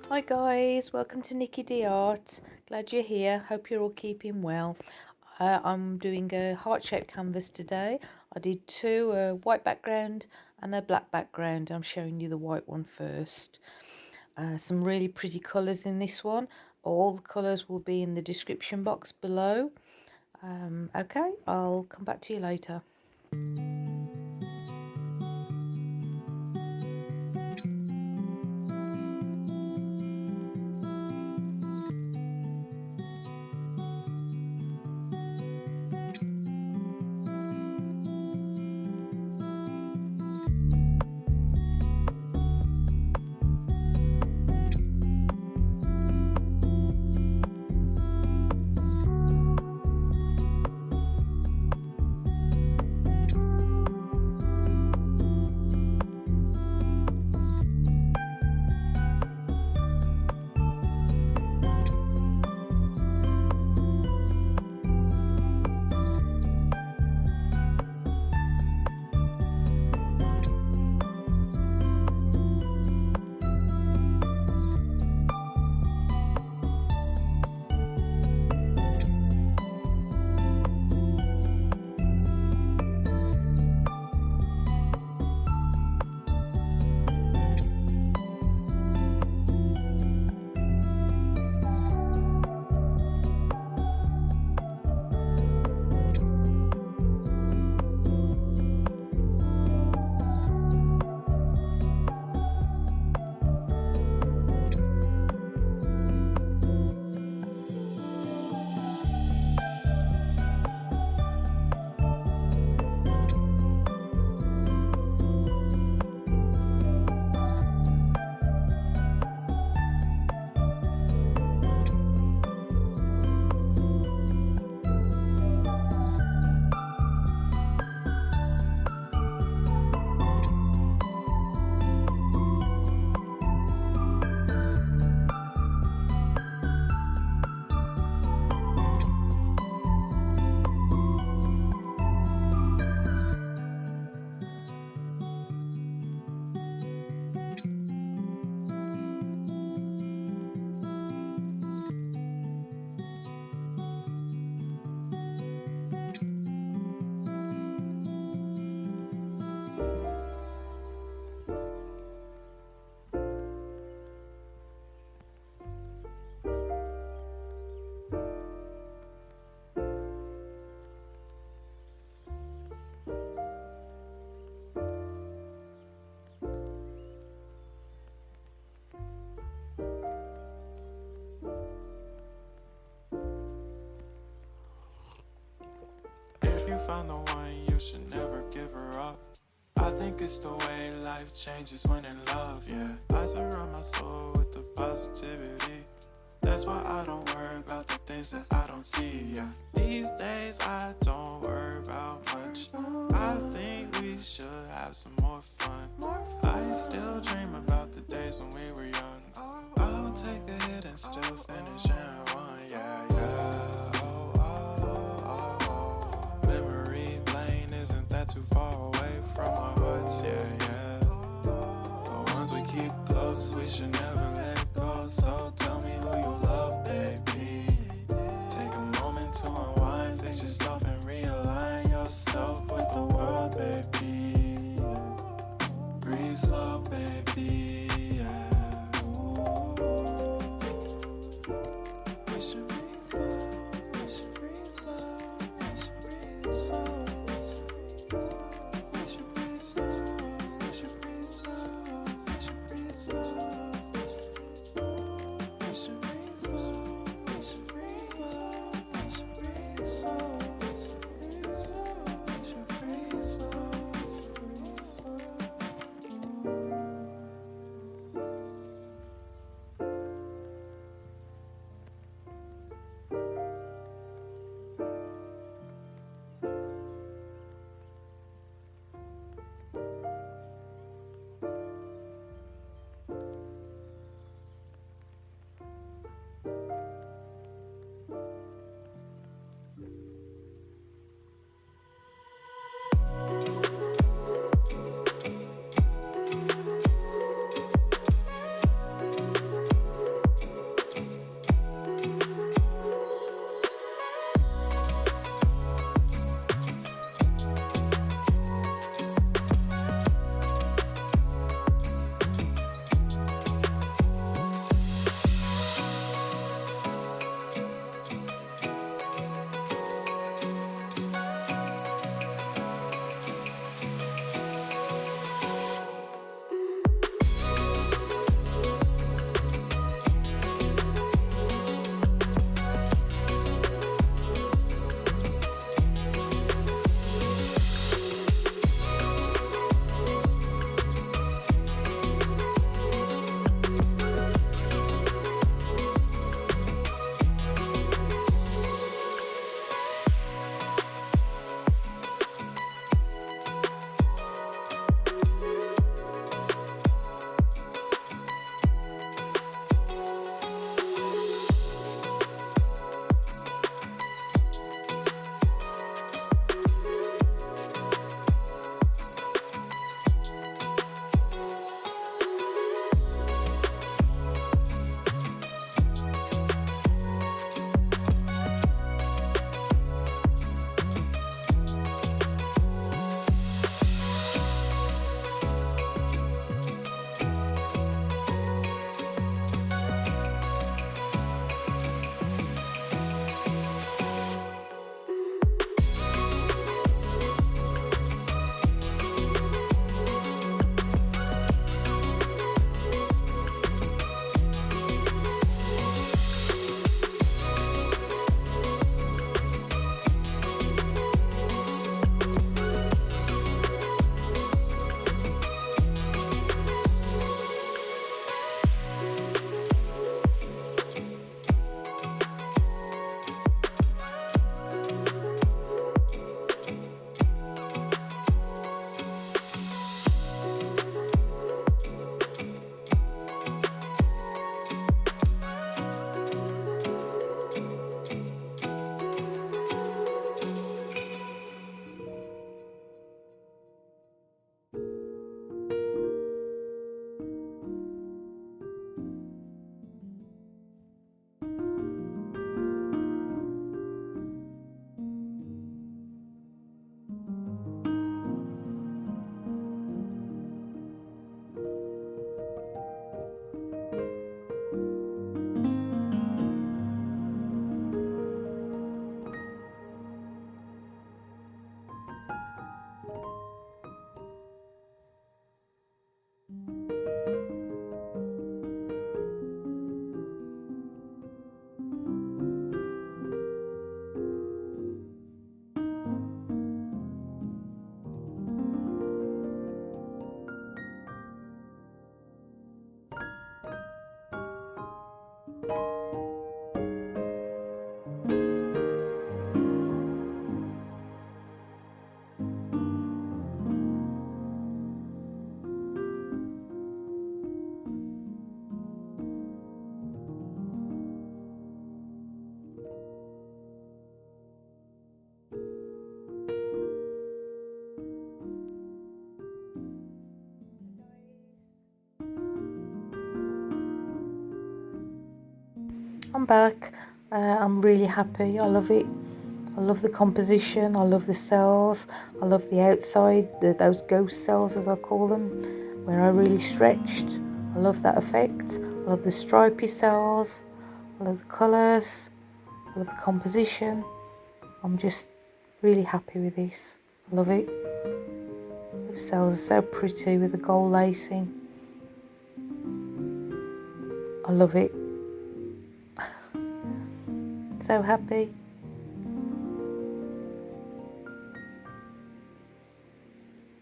Hi guys, welcome to Niki D Art. Glad you're here. Hope you're all keeping well. I'm doing a heart-shaped canvas today. I did two, a white background and a black background. I'm showing you the white one first. Some really pretty colours in this one. All the colours will be in the description box below. Okay, I'll come back to you later. If you found the one, you should never give her up. I think it's the way life changes when in love, yeah. I surround my soul with the positivity. That's why I don't worry about the things that I don't see, yeah. These days I don't worry about much. I think we should have some more fun. I still dream about the days when we were young. I'll take a hit and still finish in one, yeah, yeah. Memory lane isn't that too far away from our hearts, yeah, yeah. The ones we keep close, we should never let go. So tell me who you love, baby. Take a moment to unwind, fix yourself and realign yourself with the world, baby. Breathe slow, baby, yeah. We should breathe slow, we should breathe slow, we should breathe slow. We should breathe slow, we should breathe slow, we should breathe slow. I'm back. I'm really happy. I love it. I love the composition. I love the cells. I love the outside, those ghost cells as I call them, where I really stretched. I love that effect. I love the stripy cells. I love the colours. I love the composition. I'm just really happy with this. I love it. The cells are so pretty with the gold lacing. I love it. So happy.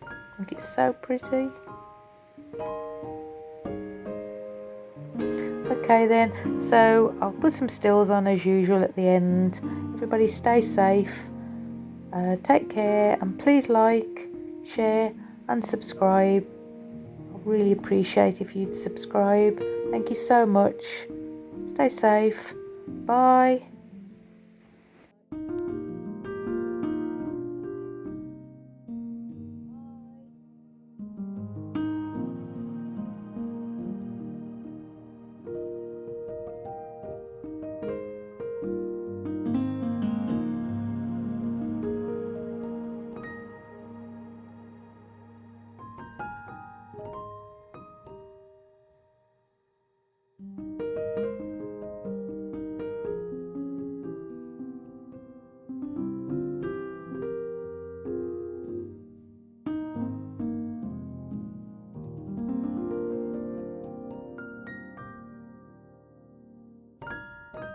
I think it's so pretty. Okay then, so I'll put some stills on as usual at the end. Everybody stay safe, take care, and please like, share and subscribe. I really appreciate if you'd subscribe. Thank you so much. Stay safe. Bye.